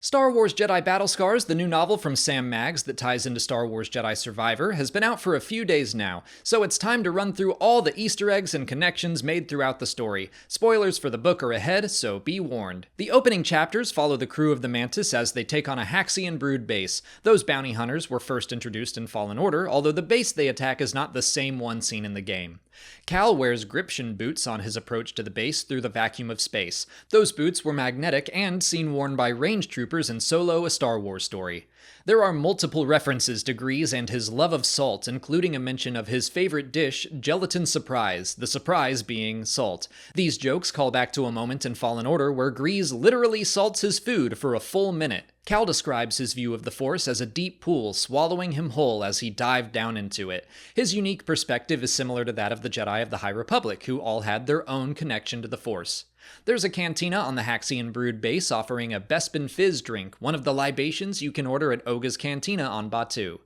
Star Wars Jedi Battlescars, the new novel from Sam Maggs that ties into Star Wars Jedi Survivor, has been out for a few days now, so it's time to run through all the Easter eggs and connections made throughout the story. Spoilers for the book are ahead, so be warned. The opening chapters follow the crew of the Mantis as they take on a Haxian brood base. Those bounty hunters were first introduced in Fallen Order, although the base they attack is not the same one seen in the game. Cal wears Gription boots on his approach to the base through the vacuum of space. Those boots were magnetic and seen worn by range troopers in Solo: A Star Wars Story. There are multiple references to Grease and his love of salt, including a mention of his favorite dish, gelatin surprise, the surprise being salt. These jokes call back to a moment in Fallen Order where Grease literally salts his food for a full minute. Cal describes his view of the Force as a deep pool swallowing him whole as he dived down into it. His unique perspective is similar to that of the Jedi of the High Republic, who all had their own connection to the Force. There's a cantina on the Haxian brood base offering a Bespin Fizz drink, one of the libations you can order at Oga's Cantina on Batuu.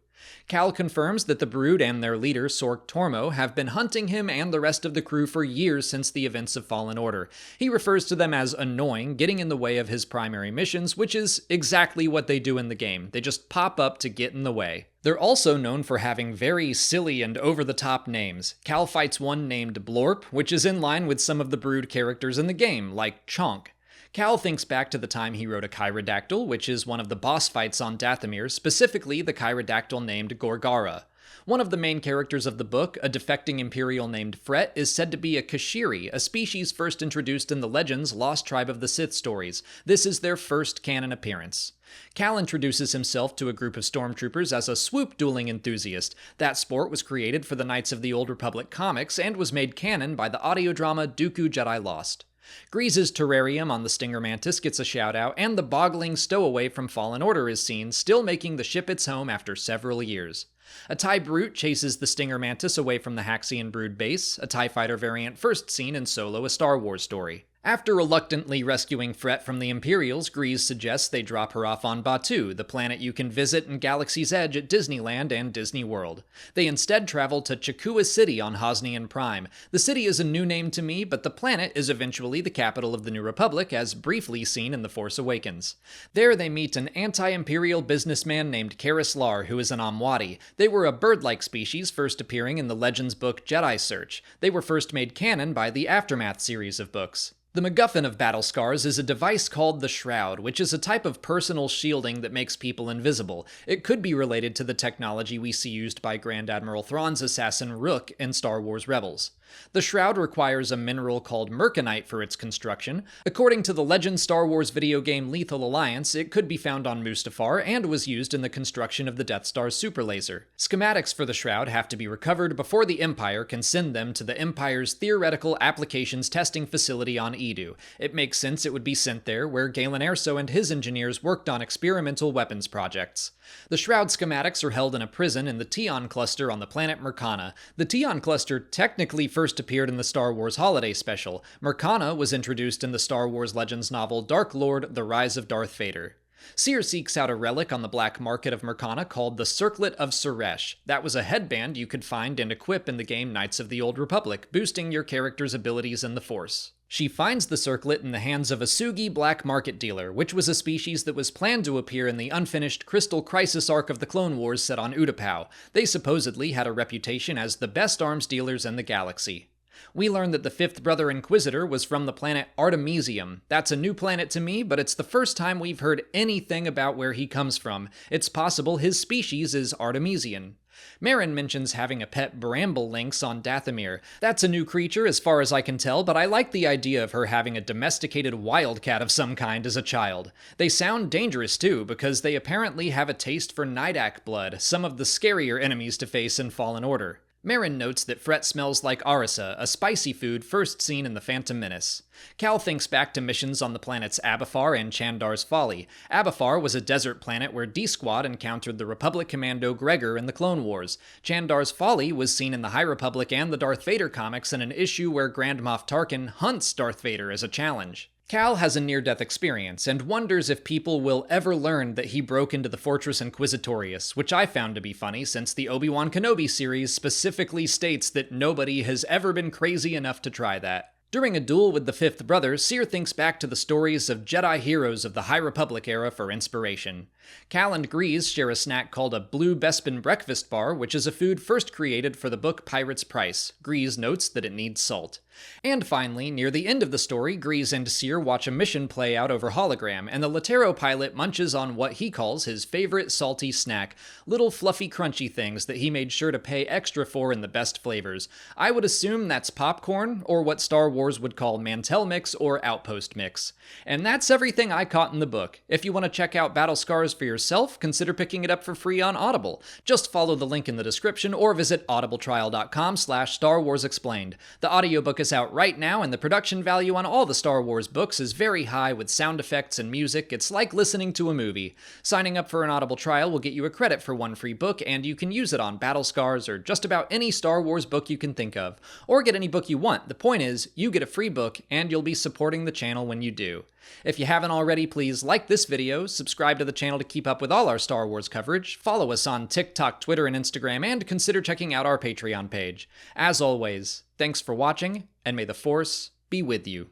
Cal confirms that the brood and their leader, Sork Tormo, have been hunting him and the rest of the crew for years since the events of Fallen Order. He refers to them as annoying, getting in the way of his primary missions, which is exactly what they do in the game. They just pop up to get in the way. They're also known for having very silly and over-the-top names. Cal fights one named Blorp, which is in line with some of the brood characters in the game, like Chonk. Cal thinks back to the time he rode a Chirodactyl, which is one of the boss fights on Dathomir, specifically the Chirodactyl named Gorgara. One of the main characters of the book, a defecting Imperial named Fret, is said to be a Kashiri, a species first introduced in the Legends Lost Tribe of the Sith stories. This is their first canon appearance. Cal introduces himself to a group of stormtroopers as a swoop dueling enthusiast. That sport was created for the Knights of the Old Republic comics and was made canon by the audio drama Dooku Jedi Lost. Grease's terrarium on the Stinger Mantis gets a shout-out, and the boggling stowaway from Fallen Order is seen, still making the ship its home after several years. A TIE Brute chases the Stinger Mantis away from the Haxian brood base, a TIE fighter variant first seen in Solo: A Star Wars Story. After reluctantly rescuing Fret from the Imperials, Grease suggests they drop her off on Batuu, the planet you can visit in Galaxy's Edge at Disneyland and Disney World. They instead travel to Chakua City on Hosnian Prime. The city is a new name to me, but the planet is eventually the capital of the New Republic, as briefly seen in The Force Awakens. There they meet an anti-imperial businessman named Karis Lar, who is an Amwadi. They were a bird-like species first appearing in the Legends book Jedi Search. They were first made canon by the Aftermath series of books. The MacGuffin of Battlescars is a device called the Shroud, which is a type of personal shielding that makes people invisible. It could be related to the technology we see used by Grand Admiral Thrawn's assassin Rook in Star Wars Rebels. The Shroud requires a mineral called merconite for its construction. According to the Legend Star Wars video game Lethal Alliance, it could be found on Mustafar and was used in the construction of the Death Star's superlaser. Schematics for the Shroud have to be recovered before the Empire can send them to the Empire's Theoretical Applications Testing Facility on Edu. It makes sense it would be sent there, where Galen Erso and his engineers worked on experimental weapons projects. The Shroud schematics are held in a prison in the Tion Cluster on the planet Mercana. The Tion Cluster technically first appeared in the Star Wars Holiday Special. Mercana was introduced in the Star Wars Legends novel Dark Lord: The Rise of Darth Vader. Seer seeks out a relic on the black market of Mercana called the Circlet of Suresh. That was a headband you could find and equip in the game Knights of the Old Republic, boosting your character's abilities in the Force. She finds the circlet in the hands of a Sugi black market dealer, which was a species that was planned to appear in the unfinished Crystal Crisis arc of the Clone Wars set on Utapau. They supposedly had a reputation as the best arms dealers in the galaxy. We learn that the fifth brother Inquisitor was from the planet Artemisium. That's a new planet to me, but it's the first time we've heard anything about where he comes from. It's possible his species is Artemisian. Marin mentions having a pet bramble lynx on Dathomir. That's a new creature as far as I can tell, but I like the idea of her having a domesticated wildcat of some kind as a child. They sound dangerous too, because they apparently have a taste for Nidak blood, some of the scarier enemies to face in Fallen Order. Marin notes that Fret smells like arisa, a spicy food first seen in The Phantom Menace. Cal thinks back to missions on the planets Abafar and Chandar's Folly. Abafar was a desert planet where D-Squad encountered the Republic Commando Gregor in the Clone Wars. Chandar's Folly was seen in the High Republic and the Darth Vader comics in an issue where Grand Moff Tarkin hunts Darth Vader as a challenge. Cal has a near-death experience and wonders if people will ever learn that he broke into the Fortress Inquisitorius, which I found to be funny since the Obi-Wan Kenobi series specifically states that nobody has ever been crazy enough to try that. During a duel with the fifth brother, Seer thinks back to the stories of Jedi heroes of the High Republic era for inspiration. Cal and Grease share a snack called a Blue Bespin breakfast bar, which is a food first created for the book Pirate's Price. Grease notes that it needs salt. And finally, near the end of the story, Grease and Seer watch a mission play out over hologram, and the Latero pilot munches on what he calls his favorite salty snack, little fluffy crunchy things that he made sure to pay extra for in the best flavors. I would assume that's popcorn, or what Star Wars would call Mantell mix or Outpost mix. And that's everything I caught in the book. If you want to check out Battle Scars for yourself, consider picking it up for free on Audible. Just follow the link in the description or visit audibletrial.com/Star Wars Explained. The audiobook is out right now, and the production value on all the Star Wars books is very high with sound effects and music. It's like listening to a movie. Signing up for an Audible trial will get you a credit for one free book, and you can use it on Battle Scars or just about any Star Wars book you can think of. Or get any book you want. The point is, you get a free book, and you'll be supporting the channel when you do. If you haven't already, please like this video, subscribe to the channel to keep up with all our Star Wars coverage, follow us on TikTok, Twitter, and Instagram, and consider checking out our Patreon page. As always, thanks for watching, and may the Force be with you.